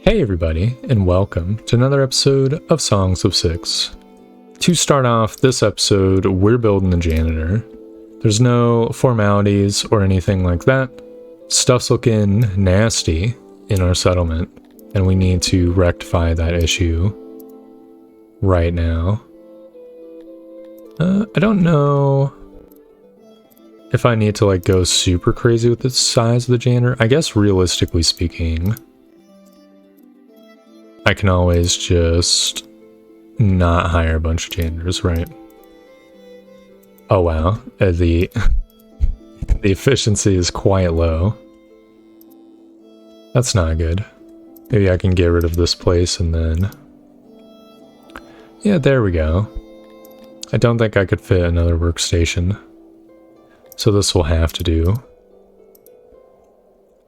Hey everybody, and welcome to another episode of Songs of Six. To start off this episode, we're building the janitor. There's no formalities or anything like that. Stuff's looking nasty in our settlement, and we need to rectify that issue right now. I don't know if I need to go super crazy with the size of the janitor. I guess realistically speaking, I can always just not hire a bunch of janitors, right? Oh wow, the efficiency is quite low. That's not good. Maybe I can get rid of this place and then... Yeah, there we go. I don't think I could fit another workstation, so this will have to do.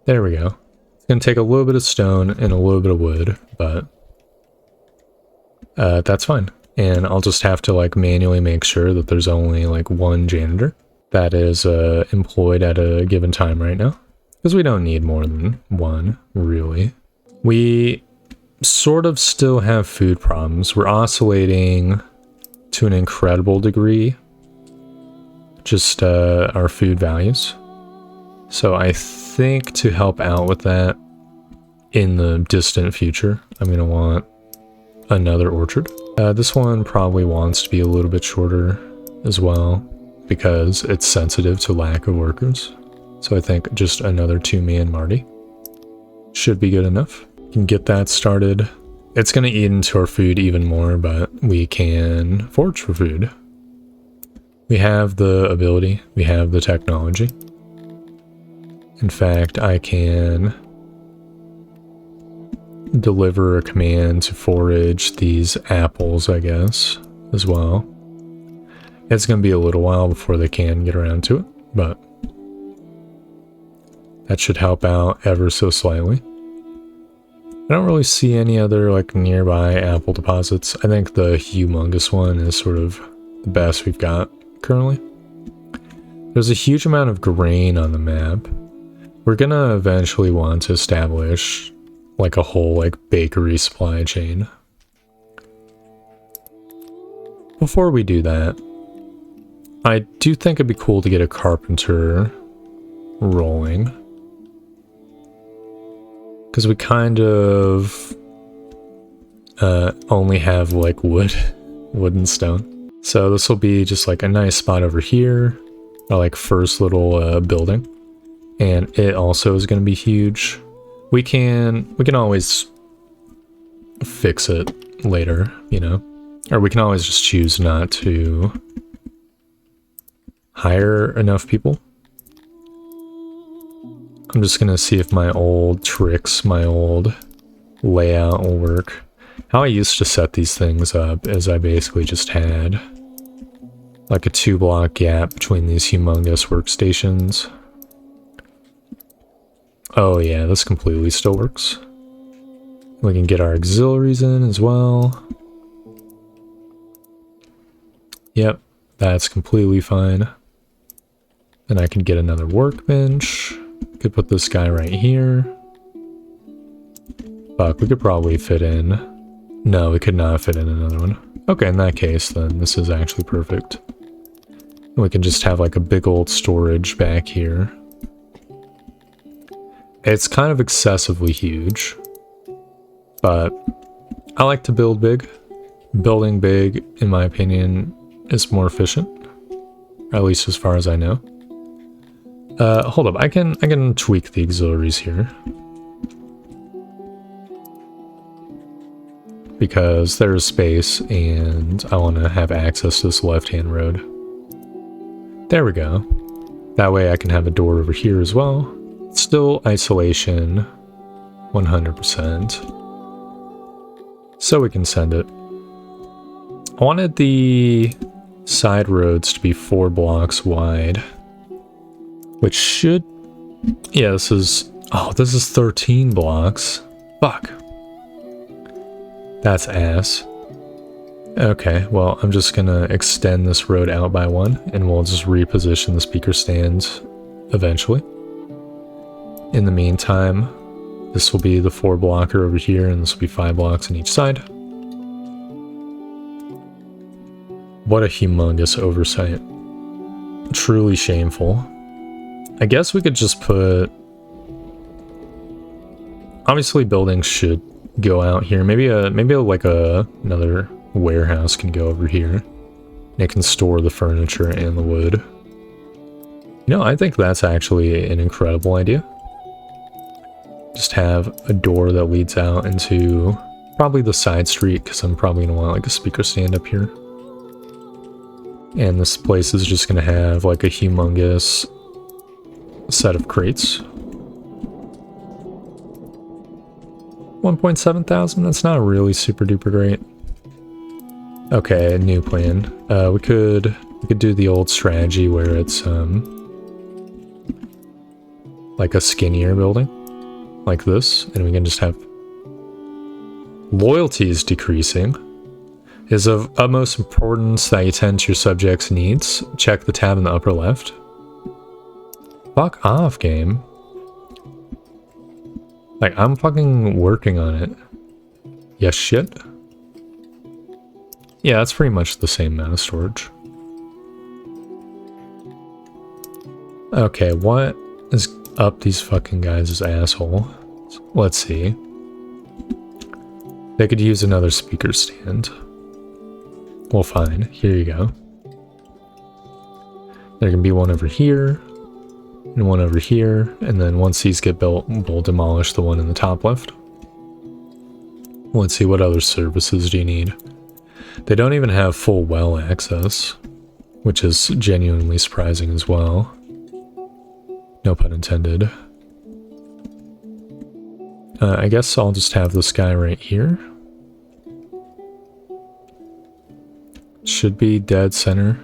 There we go. It's gonna take a little bit of stone and a little bit of wood, but that's fine. And I'll just have to manually make sure that there's only one janitor that is employed at a given time right now, because we don't need more than one, really. We sort of still have food problems. We're oscillating to an incredible degree, just our food values. So I think to help out with that in the distant future, I'm going to want another orchard. This one probably wants to be a little bit shorter as well because it's sensitive to lack of workers. So I think just another 2-man Marty should be good enough. We can get that started. It's going to eat into our food even more, but we can forage for food. We have the ability, we have the technology. In fact, I can deliver a command to forage these apples, I guess, as well. It's going to be a little while before they can get around to it, but that should help out ever so slightly. I don't really see any other nearby apple deposits. I think the humongous one is sort of the best we've got currently. There's a huge amount of grain on the map. We're gonna eventually want to establish a whole bakery supply chain. Before we do that, I do think it'd be cool to get a carpenter rolling, because we kind of only have wood and stone. So this will be just a nice spot over here, our first little building. And it also is going to be huge. We can always fix it later, or we can always just choose not to hire enough people. I'm just going to see if my old tricks, my old layout will work. How I used to set these things up is I basically just had a 2-block gap between these humongous workstations. Oh yeah, this completely still works. We can get our auxiliaries in as well. Yep, that's completely fine. Then I can get another workbench. Could put this guy right here. Fuck, we could probably fit in. No, we could not fit in another one. Okay, in that case, then this is actually perfect. We can just have a big old storage back here. It's kind of excessively huge, but I like to build big. Building big, in my opinion, is more efficient, at least as far as I know. Hold up, I can tweak the auxiliaries here, because there's space and I want to have access to this left-hand road. There we go. That way I can have a door over here as well. Still isolation 100%, so we can send it. I wanted the side roads to be 4 blocks wide, which should... Yeah, this is 13 blocks. Fuck. That's ass. Okay, well, I'm just gonna extend this road out by 1, and we'll just reposition the speaker stands eventually. In the meantime, This will be the 4 blocker over here, and this will be 5 blocks on each side. What a humongous oversight. Truly shameful. I guess we could just put... Obviously buildings should go out here. Maybe another warehouse can go over here. And it can store the furniture and the wood. You know, I think that's actually an incredible idea. Just have a door that leads out into probably the side street, because I'm probably going to want like a speaker stand up here. And this place is just going to have like a humongous set of crates. 1.7 thousand, that's not really super duper great. Okay, new plan. We could do the old strategy where it's like a skinnier building, like this, and we can just have loyalty is decreasing. Is of utmost importance that you tend to your subjects' needs. Check the tab in the upper left. Fuck off, game. Like, I'm fucking working on it. Yes, shit. Yeah, that's pretty much the same amount of storage. Okay, what is up these fucking guys' asshole? Let's see. They could use another speaker stand. Well, fine. Here you go. There can be one over here, and one over here, and then once these get built, we'll demolish the one in the top left. Let's see, what other services do you need? They don't even have full well access, which is genuinely surprising as well. No pun intended. I guess I'll just have this guy right here. Should be dead center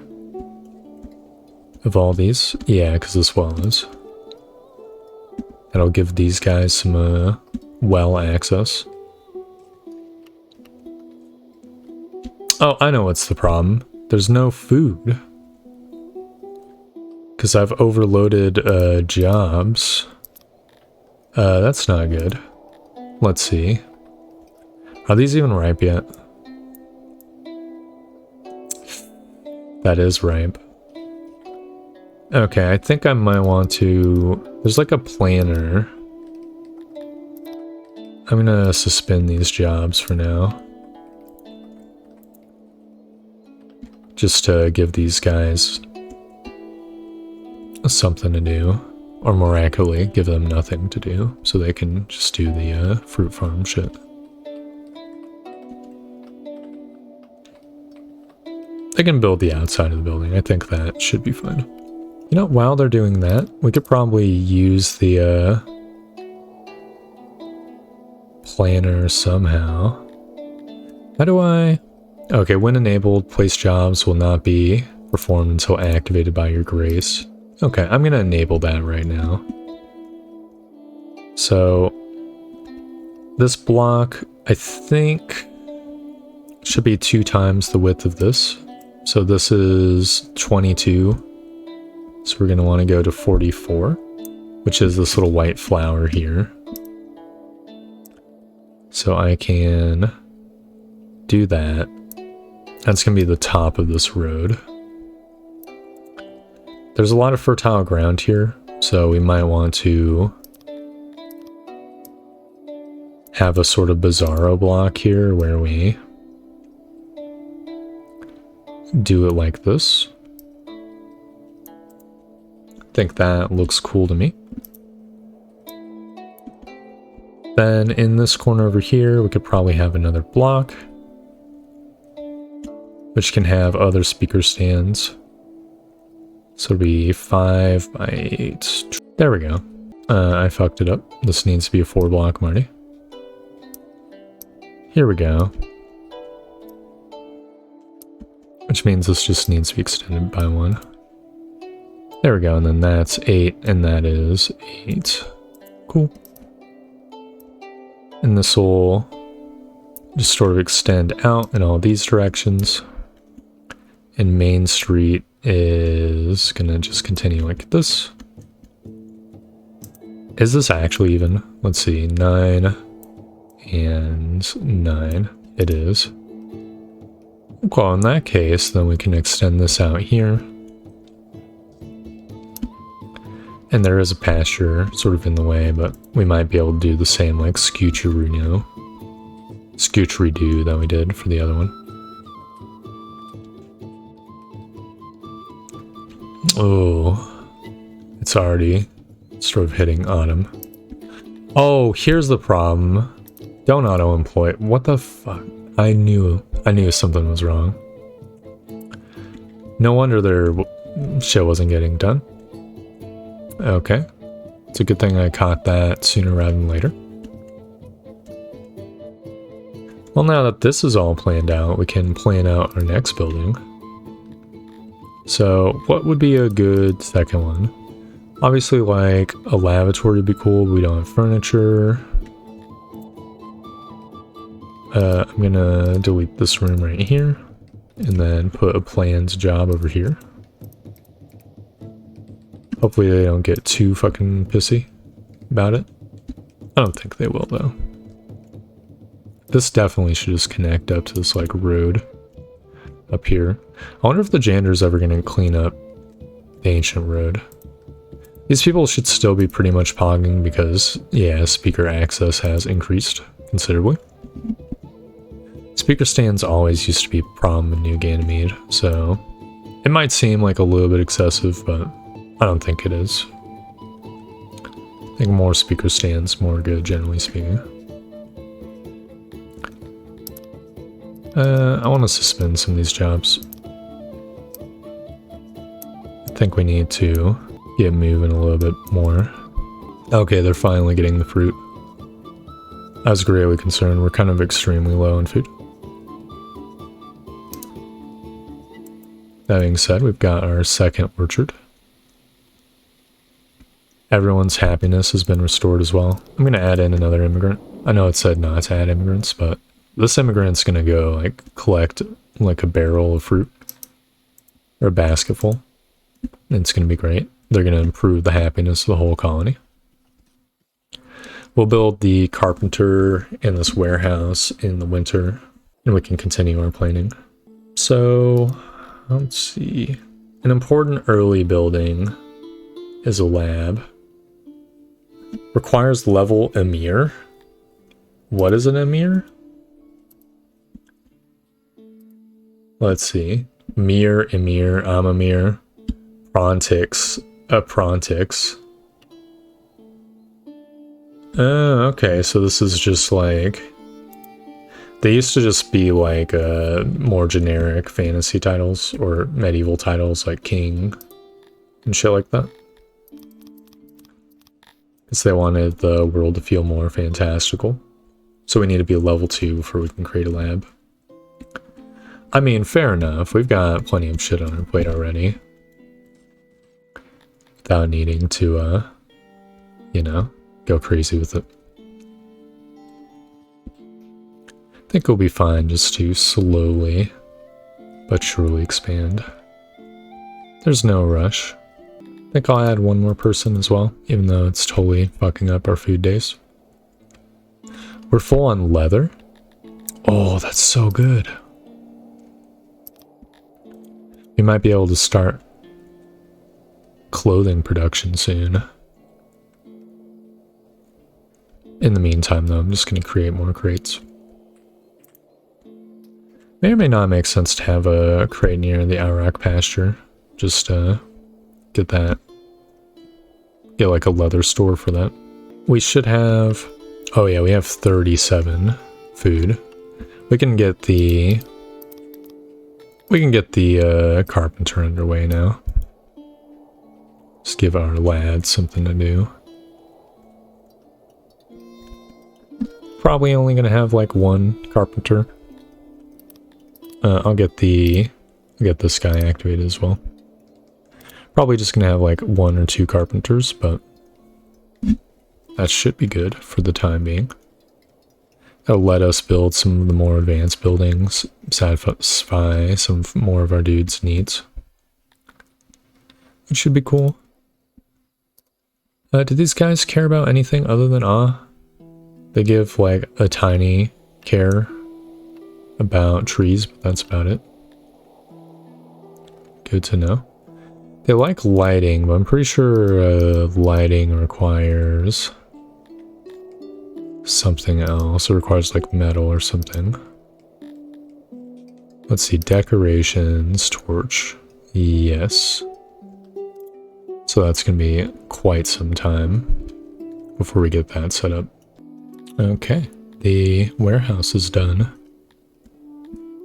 of all these. Yeah, because this well is. That'll give these guys some well access. Oh, I know what's the problem. There's no food. Because I've overloaded jobs. That's not good. Let's see. Are these even ripe yet? That is ripe. Okay, I think I might want to... There's like a planner. I'm gonna suspend these jobs for now. Just to give these guys something to do. Or more accurately, give them nothing to do. So they can just do the fruit farm shit. They can build the outside of the building. I think that should be fine. You know, while they're doing that, we could probably use the planner somehow. How do I... Okay, when enabled, place jobs will not be performed until activated by your grace. Okay, I'm going to enable that right now. So, this block, I think, should be 2 times the width of this. So this is 22. So we're going to want to go to 44, which is this little white flower here. So I can do that. That's going to be the top of this road. There's a lot of fertile ground here, so we might want to have a sort of bizarro block here where we do it like this. I think that looks cool to me. Then in this corner over here, we could probably have another block, which can have other speaker stands. So it'll be 5 by 8. There we go. I fucked it up. This needs to be a 4 block, Marty. Here we go. Which means this just needs to be extended by 1. There we go, and then that's 8, and that is 8. Cool. And this will just sort of extend out in all these directions. And Main Street is gonna just continue like this. Is this actually even? let's see, 9 and 9 it is. Well, in that case, then we can extend this out here. And there is a pasture sort of in the way, but we might be able to do the same like scoocheroo that we did for the other one. Oh, it's already sort of hitting autumn. Oh, here's the problem. Don't auto-employ. What the fuck? I knew something was wrong. No wonder their shit wasn't getting done. Okay. It's a good thing I caught that sooner rather than later. Well, now that this is all planned out, we can plan out our next building. So, what would be a good second one? Obviously, like, a lavatory would be cool. We don't have furniture. I'm gonna delete this room right here. And then put a plans job over here. Hopefully they don't get too fucking pissy about it. I don't think they will, though. This definitely should just connect up to this, like, road up here. I wonder if the janitor's ever gonna clean up the ancient road. These people should still be pretty much pogging because, yeah, speaker access has increased considerably. Speaker stands always used to be a problem in New Ganymede, so it might seem like a little bit excessive, but I don't think it is. I think more speaker stands, more good, generally speaking. I want to suspend some of these jobs. I think we need to get moving a little bit more. Okay, they're finally getting the fruit. I was greatly concerned. We're kind of extremely low on food. That being said, we've got our second orchard. Everyone's happiness has been restored as well. I'm going to add in another immigrant. I know it said not to add immigrants, but this immigrant's going to go like collect like a barrel of fruit or a basketful. And it's going to be great. They're going to improve the happiness of the whole colony. We'll build the carpenter in this warehouse in the winter, and we can continue our planning. So, let's see. An important early building is a lab. Requires level emir. What is an emir? Let's see. Mir, emir, amamir, prontix, a prontix. Oh, okay, so this is just like... They used to just be like more generic fantasy titles or medieval titles like king and shit like that. Because they wanted the world to feel more fantastical. So we need to be level 2 before we can create a lab. I mean, fair enough. We've got plenty of shit on our plate already. Without needing to, you know, go crazy with it. I think we'll be fine just to slowly but surely expand. There's no rush. I think I'll add one more person as well, even though it's totally fucking up our food days. We're full on leather. Oh, that's so good. We might be able to start clothing production soon. In the meantime, though, I'm just going to create more crates. May or may not make sense to have a crate near the Auroch pasture. Just get that. Get like a leather store for that. We should have... Oh yeah, we have 37 food. We can get the carpenter underway now. Just give our lads something to do. Probably only gonna have like one carpenter. I'll get this guy activated as well. Probably just gonna have like 1 or 2 carpenters, but that should be good for the time being. That'll let us build some of the more advanced buildings, satisfy some more of our dudes' needs. It should be cool. Do these guys care about anything other than They give like a tiny care about trees, but that's about it. Good to know. They like lighting, but I'm pretty sure lighting requires something else. It requires like metal or something. Let's see, decorations, torch. Yes. So that's going to be quite some time before we get that set up. Okay, the warehouse is done.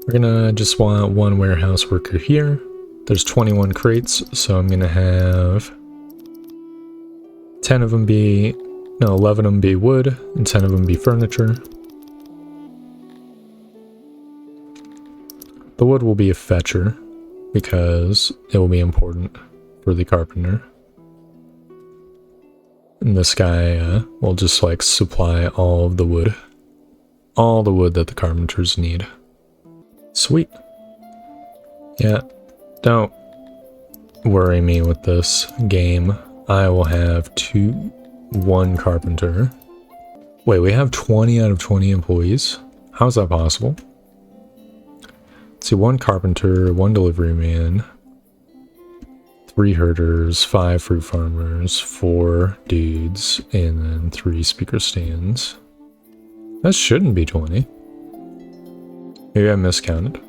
We're gonna just want one warehouse worker here. There's 21 crates, so I'm gonna have 10 of them be, no, 11 of them be wood, and 10 of them be furniture. The wood will be a fetcher, because it will be important for the carpenter. And this guy will just like supply all of the wood. All the wood that the carpenters need. Sweet. Yeah, don't worry me with this game. I will have one carpenter. Wait, we have 20 out of 20 employees? How is that possible? Let's see, 1 carpenter, 1 delivery man, 3 herders, 5 fruit farmers, 4 dudes, and then 3 speaker stands. That shouldn't be 20. Maybe I miscounted.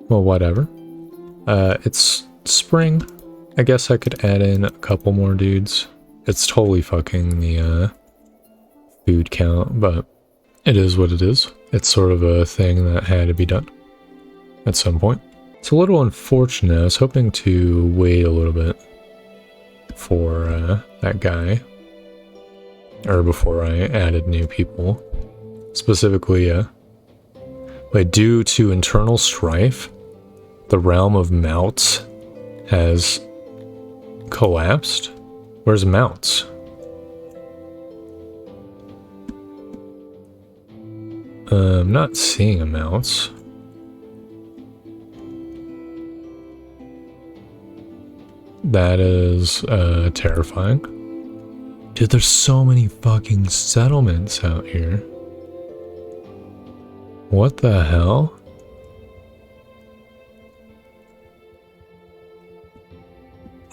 Well, whatever. It's spring. I guess I could add in a couple more dudes. It's totally fucking the food count, but it is what it is. It's sort of a thing that had to be done at some point. It's a little unfortunate. I was hoping to wait a little bit for that guy. Or before I added new people. Specifically, wait, due to internal strife, the realm of Mouts has collapsed? Where's Mouts? I'm not seeing a Mouts. That is terrifying. Dude, there's so many fucking settlements out here. What the hell?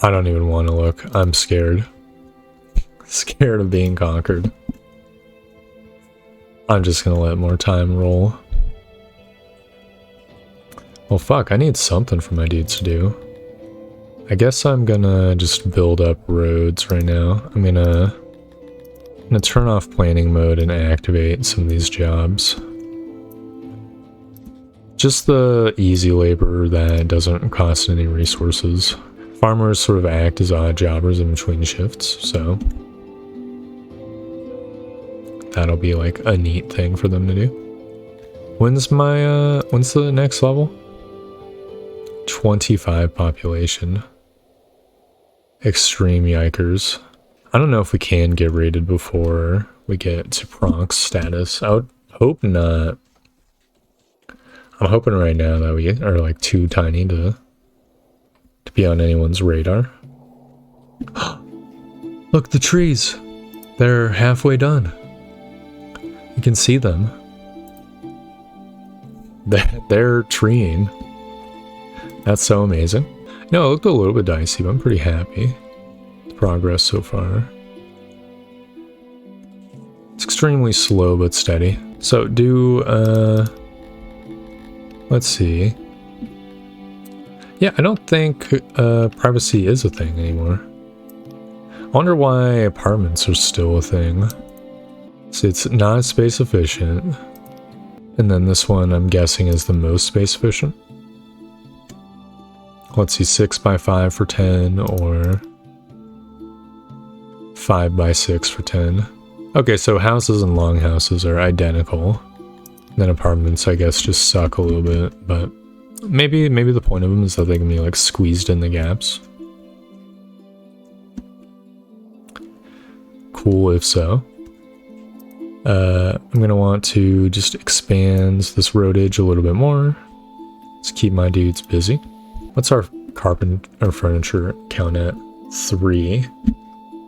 I don't even want to look. I'm scared. Scared of being conquered. I'm just gonna let more time roll. Well, fuck, I need something for my dudes to do. I guess I'm gonna just build up roads right now. I'm gonna turn off planning mode and activate some of these jobs. Just the easy labor that doesn't cost any resources. Farmers sort of act as odd jobbers in between shifts, so that'll be like a neat thing for them to do. When's the next level? 25 population. Extreme yikers. I don't know if we can get rated before we get to Bronx status. I would hope not. I'm hoping right now that we are like too tiny to be on anyone's radar. Look, the trees. They're halfway done. You can see them. They're treeing. That's so amazing. No, it looked a little bit dicey, but I'm pretty happy with progress so far. It's extremely slow but steady. So let's see. Yeah, I don't think privacy is a thing anymore. I wonder why apartments are still a thing. See, it's not space efficient. And then this one, I'm guessing, is the most space efficient. Let's see, 6x5 for 10, or 5x6 for 10. Okay, so houses and longhouses are identical. Then apartments, I guess, just suck a little bit, but maybe the point of them is that they can be like squeezed in the gaps. Cool if so. I'm gonna want to just expand this roadage a little bit more. Let's keep my dudes busy. What's our furniture count at? 3.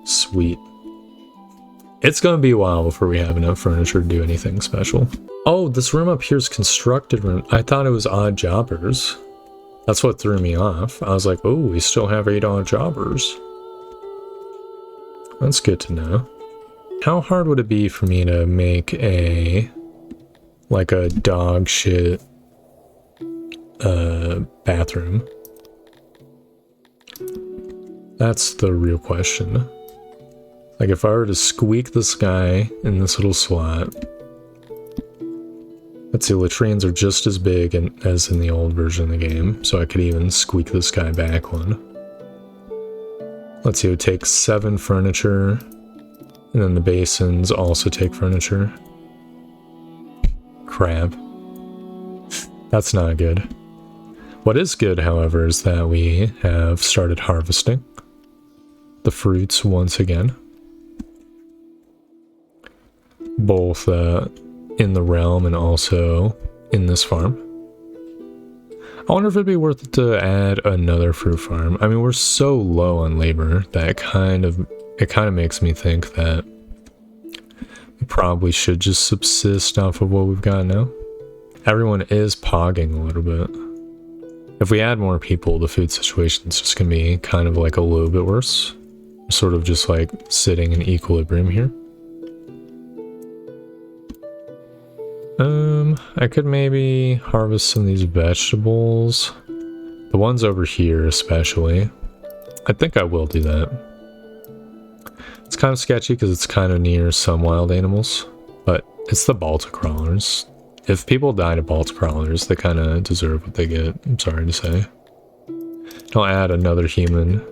Sweet. It's gonna be a while before we have enough furniture to do anything special. Oh, this room up here is constructed room. I thought it was odd jobbers. That's what threw me off. I was like, oh, we still have 8 odd jobbers. That's good to know. How hard would it be for me to make like a dog shit bathroom? That's the real question. Like if I were to squeak this guy in this little slot. Let's see, latrines are just as big as in the old version of the game, so I could even squeak this guy back one. Let's see, it would take 7 furniture, and then the basins also take furniture. Crap. That's not good. What is good, however, is that we have started harvesting the fruits once again. Both in the realm and also in this farm. I wonder if it'd be worth it to add another fruit farm. I mean, we're so low on labor that it kind of makes me think that we probably should just subsist off of what we've got now. Everyone is pogging a little bit. If we add more people, the food situation's just gonna be kind of like a little bit worse. We're sort of just like sitting in equilibrium here. I could maybe harvest some of these vegetables. The ones over here especially. I think I will do that. It's kind of sketchy because it's kind of near some wild animals, but it's the Baltic crawlers. If people die to Baltic crawlers, they kind of deserve what they get, I'm sorry to say. I'll add another human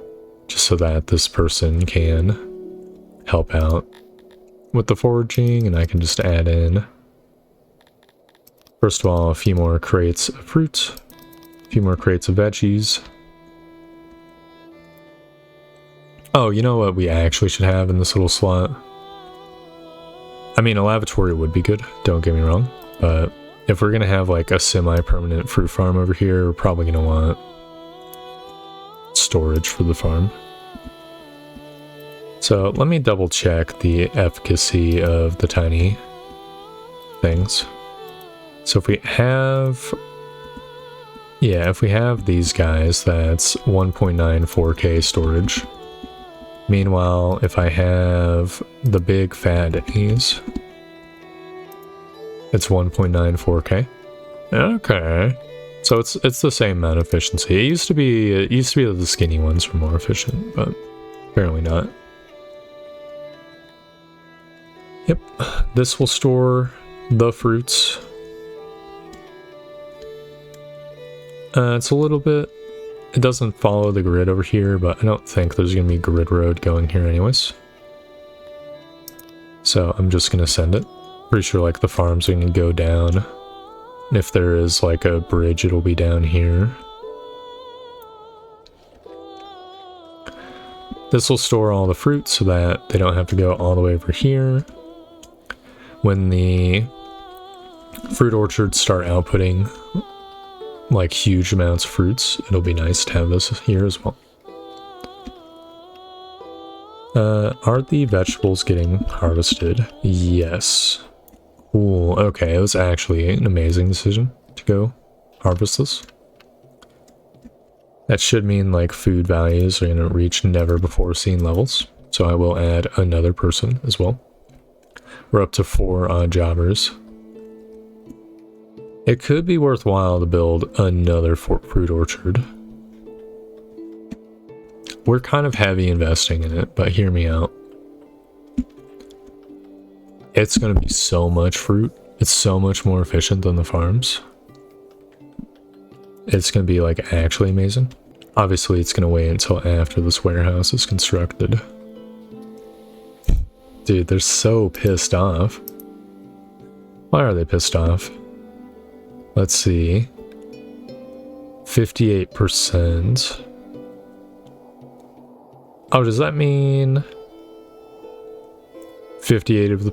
just so that this person can help out with the foraging, and I can just add in, first of all, a few more crates of fruit, a few more crates of veggies. Oh, you know what we actually should have in this little slot? I mean, a lavatory would be good, don't get me wrong, but if we're gonna have like a semi-permanent fruit farm over here, we're probably gonna want storage for the farm. So let me double check the efficacy of the tiny things. So if we have, yeah, if we have these guys, that's 1.94k storage. Meanwhile, if I have the big fat Denny's, it's 1.94k. Okay. So it's the same amount of efficiency. It used to be that the skinny ones were more efficient, but apparently not. Yep. This will store the fruits. It's a little bit, it doesn't follow the grid over here, but I don't think there's going to be a grid road going here anyways. So I'm just going to send it. Pretty sure like the farms are going to go down. And if there is like a bridge, it'll be down here. This will store all the fruit so that they don't have to go all the way over here. When the fruit orchards start outputting like huge amounts of fruits, it'll be nice to have this here as well. Are the vegetables getting harvested? Yes. Cool. Okay, it was actually an amazing decision to go harvest this. That should mean like food values are going to reach never before seen levels. So I will add another person as well. We're up to 4 odd jobbers. It could be worthwhile to build another fruit orchard. We're kind of heavy investing in it, but hear me out. It's going to be so much fruit. It's so much more efficient than the farms. It's going to be like actually amazing. Obviously, it's going to wait until after this warehouse is constructed. Dude, they're so pissed off. Why are they pissed off? Let's see. 58%. Oh, does that mean 58 of the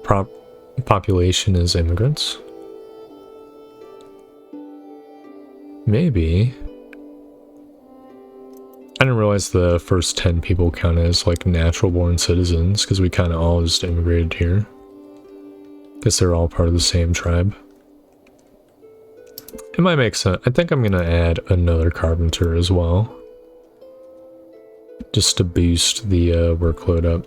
population is immigrants? Maybe. I didn't realize the first 10 people count as like natural born citizens because we kind of all just immigrated here. Guess they're all part of the same tribe. It might make sense. I think I'm gonna add another carpenter as well, just to boost the workload up.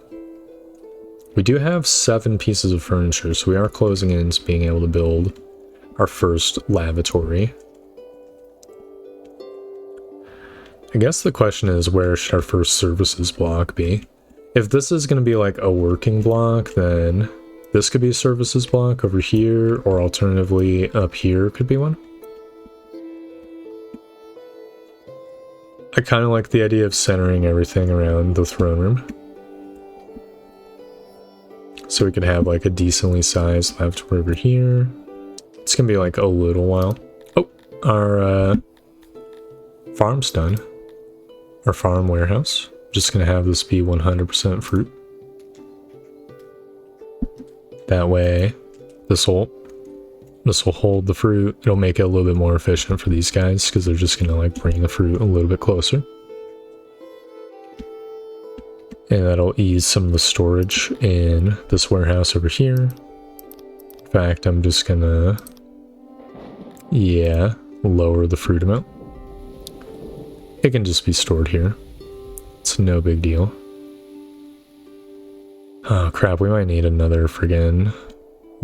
We do have 7 pieces of furniture, so we are closing in to being able to build our first lavatory. I guess the question is, where should our first services block be? If this is going to be like a working block, then this could be a services block over here, or alternatively up here could be one. I kind of like the idea of centering everything around the throne room. So we could have like a decently sized lavatory over here. It's going to be like a little while. Oh, our farm's done. Our farm warehouse. Just going to have this be 100% fruit. That way, this will hold the fruit. It'll make it a little bit more efficient for these guys because they're just going to like bring the fruit a little bit closer. And that'll ease some of the storage in this warehouse over here. In fact, I'm just going to, yeah, lower the fruit amount. It can just be stored here. It's no big deal. Oh crap, we might need another friggin'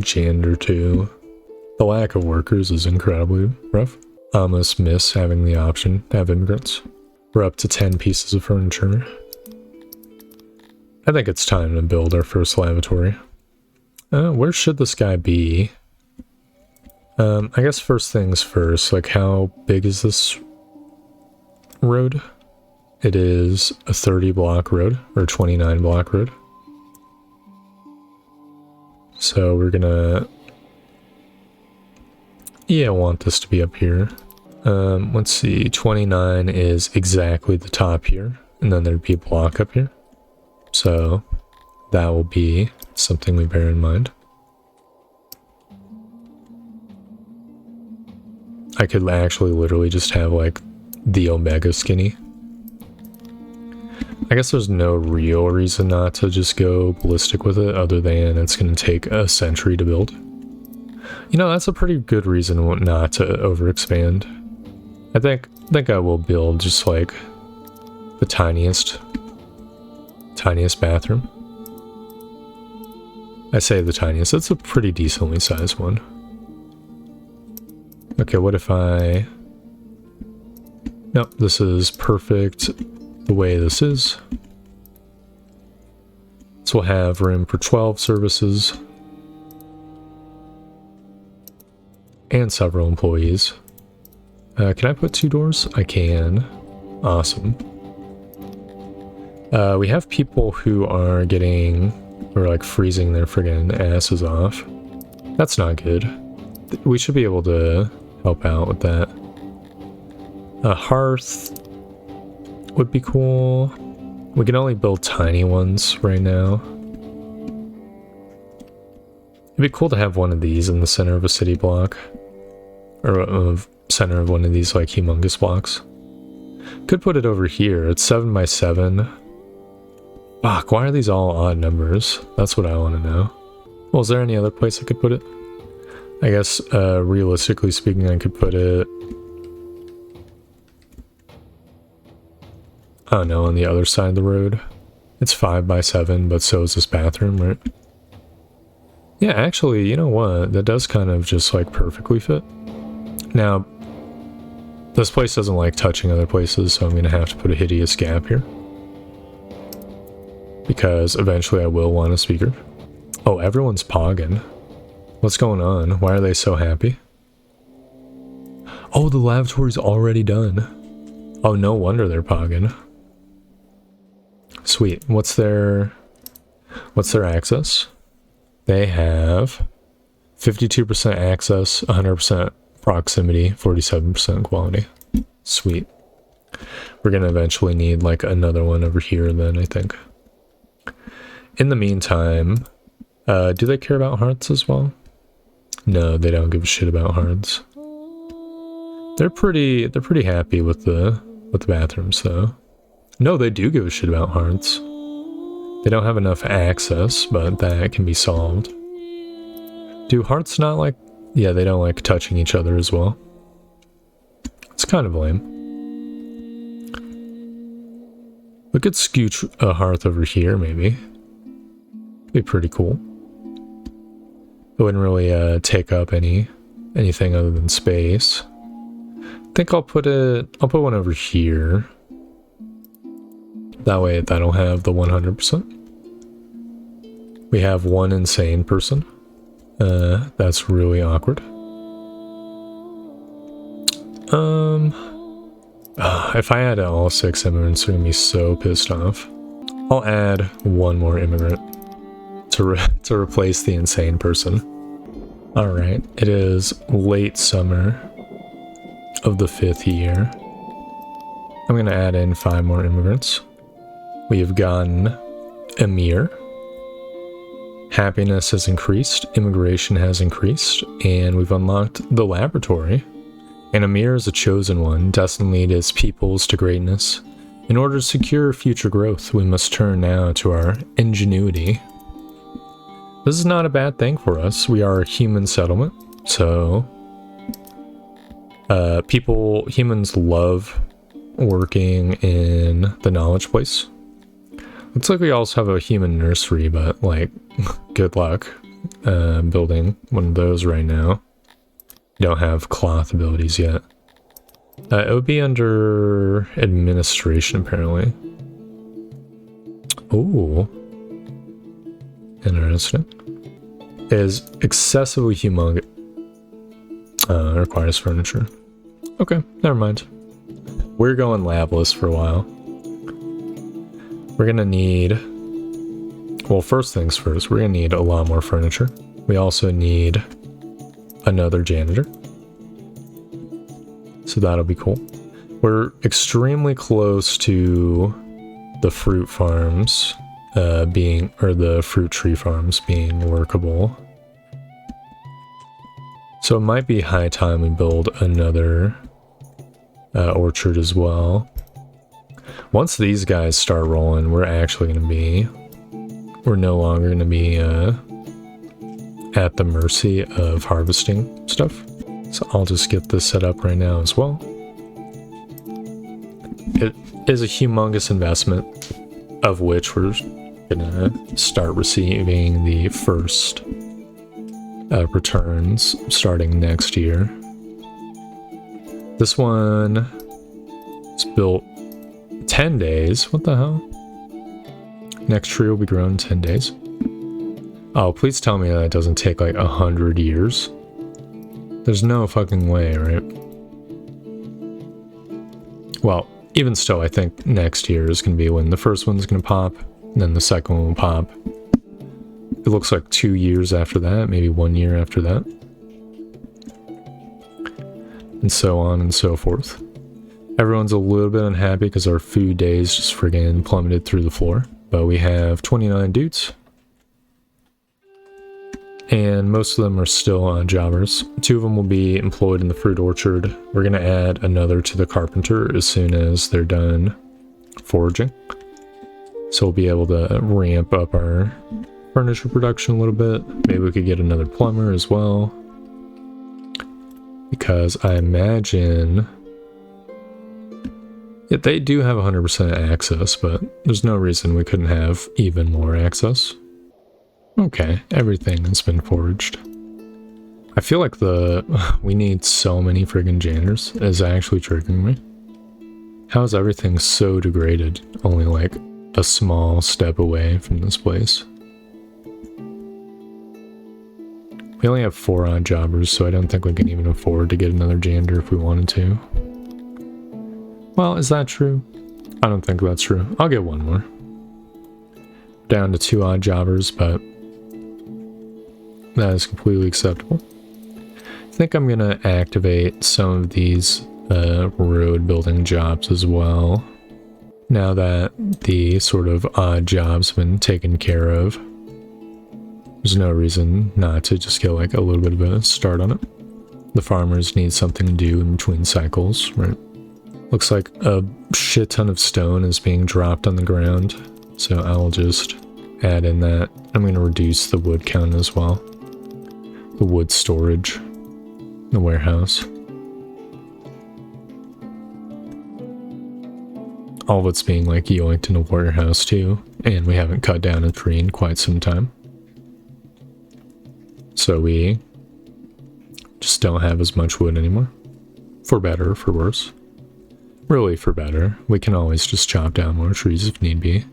janitor too. The lack of workers is incredibly rough. I almost miss having the option to have immigrants. We're up to 10 pieces of furniture. I think it's time to build our first lavatory. Where should this guy be? I guess first things first, like how big is this road? It is a 30 block road, or 29 block road. So we're gonna, yeah, want this to be up here. Let's see, 29 is exactly the top here, and then there'd be a block up here. So that will be something we bear in mind. I could actually literally just have like the Omega skinny. I guess there's no real reason not to just go ballistic with it other than it's going to take a century to build. You know, that's a pretty good reason not to overexpand. I think I will build just like the tiniest bathroom. I say the tiniest, it's a pretty decently sized one. Okay, what if I... Nope, this is perfect the way this is. So we'll have room for 12 services and several employees. Can I put 2 doors? I can. Awesome. We have people who are getting, or like freezing their friggin' asses off. That's not good. We should be able to help out with that. A hearth would be cool. We can only build tiny ones right now. It'd be cool to have one of these in the center of a city block. Or center of one of these like humongous blocks. Could put it over here. It's 7 by 7. Fuck, why are these all odd numbers? That's what I want to know. Well, is there any other place I could put it? I guess, realistically speaking, I could put it... Oh no, on the other side of the road. It's 5 by 7, but so is this bathroom, right? Yeah, actually, you know what? That does kind of just, like, perfectly fit. Now, this place doesn't like touching other places, so I'm going to have to put a hideous gap here. Because eventually I will want a speaker. Oh, everyone's pogging. What's going on? Why are they so happy? Oh, the lavatory's already done. Oh, no wonder they're pogging. Sweet. What's their access? They have 52% access, 100% proximity, 47% quality. Sweet. We're gonna eventually need like another one over here then, I think. In the meantime, do they care about hearts as well? No, they don't give a shit about hearts. They're pretty happy with the bathrooms though. No, they do give a shit about hearts. They don't have enough access, but that can be solved. Do hearts not like... Yeah, they don't like touching each other as well. It's kind of lame. We could scooch a hearth over here, maybe. Be pretty cool. It wouldn't really take up anything other than space. I think I'll put one over here. That way that'll have the 100%. We have one insane person. That's really awkward. If I add all 6 immigrants, I'm gonna be so pissed off. I'll add one more immigrant to replace the insane person. Alright, it is late summer of the 5th year. I'm gonna add in 5 more immigrants. We have gotten Emir. Happiness has increased, immigration has increased, and we've unlocked the laboratory. And Emir is a chosen one, destined to lead his peoples to greatness. In order to secure future growth, we must turn now to our ingenuity. This is not a bad thing for us. We are a human settlement, so humans love working in the knowledge place. Looks like we also have a human nursery, but like, good luck building one of those right now. Don't have cloth abilities yet. It would be under administration, apparently. Ooh. Interesting. Is excessively humongous. Requires furniture. Okay, never mind. We're going labless for a while. We're gonna need... Well, first things first, we're gonna need a lot more furniture. We also need another janitor. So that'll be cool. We're extremely close to the fruit farms the fruit tree farms being workable. So it might be high time we build another orchard as well. Once these guys start rolling, we're no longer going to be at the mercy of harvesting stuff. So I'll just get this set up right now as well. It is a humongous investment, of which we're gonna start receiving the first returns starting next year. This one is built 10 days. What the hell? Next tree will be grown in 10 days. Oh, please tell me that doesn't take like 100 years. There's no fucking way, right? Well, even still, I think next year is going to be when the first one's going to pop, and then the second one will pop. It looks like 2 years after that, maybe 1 year after that. And so on and so forth. Everyone's a little bit unhappy because our food days just friggin' plummeted through the floor. But we have 29 dudes. And most of them are still jobbers. 2 of them will be employed in the fruit orchard. We're going to add another to the carpenter as soon as they're done foraging. So we'll be able to ramp up our furniture production a little bit. Maybe we could get another plumber as well. Because I imagine... Yeah, they do have 100% access, but there's no reason we couldn't have even more access. Okay, everything has been foraged. I feel like we need so many friggin' janitors is actually triggering me. How is everything so degraded? Only like a small step away from this place. We only have 4 odd jobbers, so I don't think we can even afford to get another janitor if we wanted to. Well, is that true? I don't think that's true. I'll get 1 more. Down to 2 odd jobbers, but that is completely acceptable. I think I'm gonna activate some of these road building jobs as well. Now that the sort of odd jobs have been taken care of, there's no reason not to just get like a little bit of a start on it. The farmers need something to do in between cycles, right? Looks like a shit ton of stone is being dropped on the ground. So I'll just add in that. I'm going to reduce the wood count as well. The wood storage. The warehouse. All of it's being like yoinked in a warehouse too. And we haven't cut down a tree in quite some time. So we just don't have as much wood anymore. For better or for worse. Really for better. We can always just chop down more trees if need be.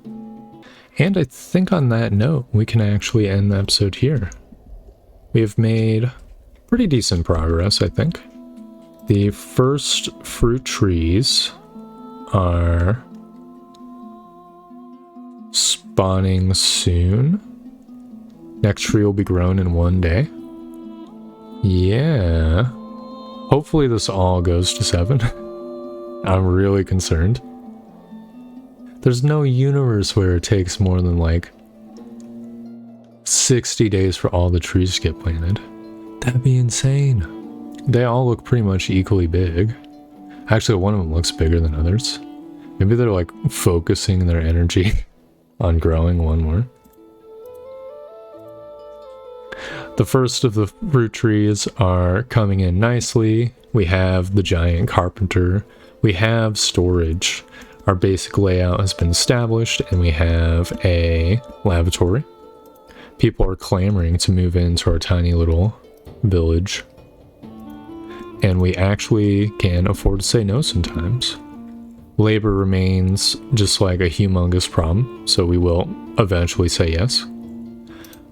And I think on that note, we can actually end the episode here. We have made pretty decent progress, I think. The first fruit trees are spawning soon. Next tree will be grown in 1 day. Yeah. Hopefully this all goes to 7. I'm really concerned. There's no universe where it takes more than like 60 days for all the trees to get planted. That'd be insane. They all look pretty much equally big. Actually, one of them looks bigger than others. Maybe they're like focusing their energy on growing one more. The first of the fruit trees are coming in nicely. We have the giant carpenter. We have storage. Our basic layout has been established, and we have a lavatory. People are clamoring to move into our tiny little village. And we actually can afford to say no sometimes. Labor remains just like a humongous problem, so we will eventually say yes.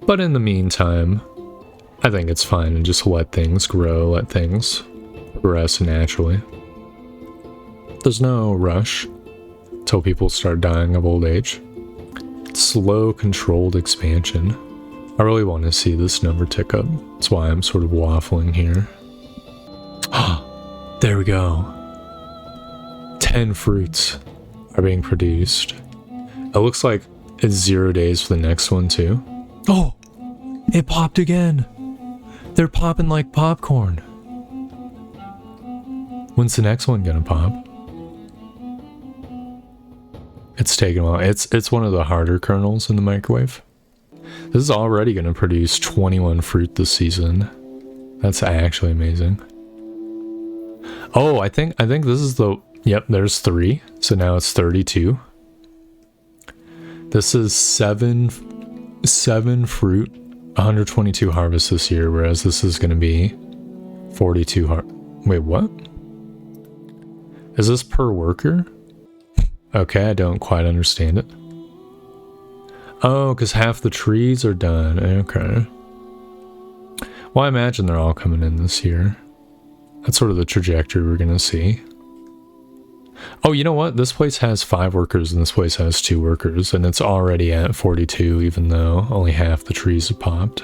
But in the meantime, I think it's fine to just let things grow, let things progress naturally. There's no rush till people start dying of old age. Slow, controlled expansion. I really want to see this number tick up. That's why I'm sort of waffling here. There we go. 10 fruits are being produced. It looks like it's 0 days for the next one too. Oh, it popped again. They're popping like popcorn. When's the next one gonna pop? It's taking a while. It's one of the harder kernels in the microwave. This is already gonna produce 21 fruit this season. That's actually amazing. Oh, I think this is the... Yep, there's 3. So now it's 32. This is 7 fruit, 122 harvests this year, whereas this is going to be 42 Wait, what? Is this per worker? Okay, I don't quite understand it. Oh, because half the trees are done. Okay. Well, I imagine they're all coming in this year. That's sort of the trajectory we're going to see. Oh, you know what? This place has 5 workers and this place has 2 workers, and it's already at 42, even though only half the trees have popped.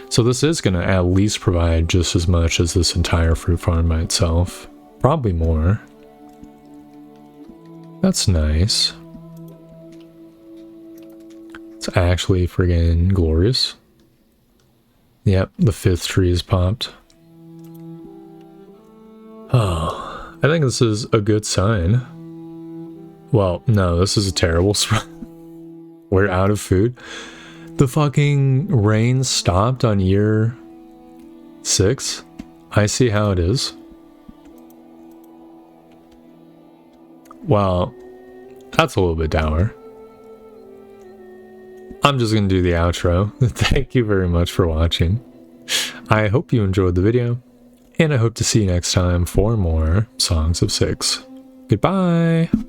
So this is going to at least provide just as much as this entire fruit farm by itself. Probably more. That's nice. It's actually friggin' glorious. Yep, the 5th tree is popped. Oh, I think this is a good sign. Well, no, this is a terrible spot. We're out of food. The fucking rain stopped on year 6. I see how it is. Well, that's a little bit dour. I'm just going to do the outro. Thank you very much for watching. I hope you enjoyed the video, and I hope to see you next time for more Songs of 6. Goodbye!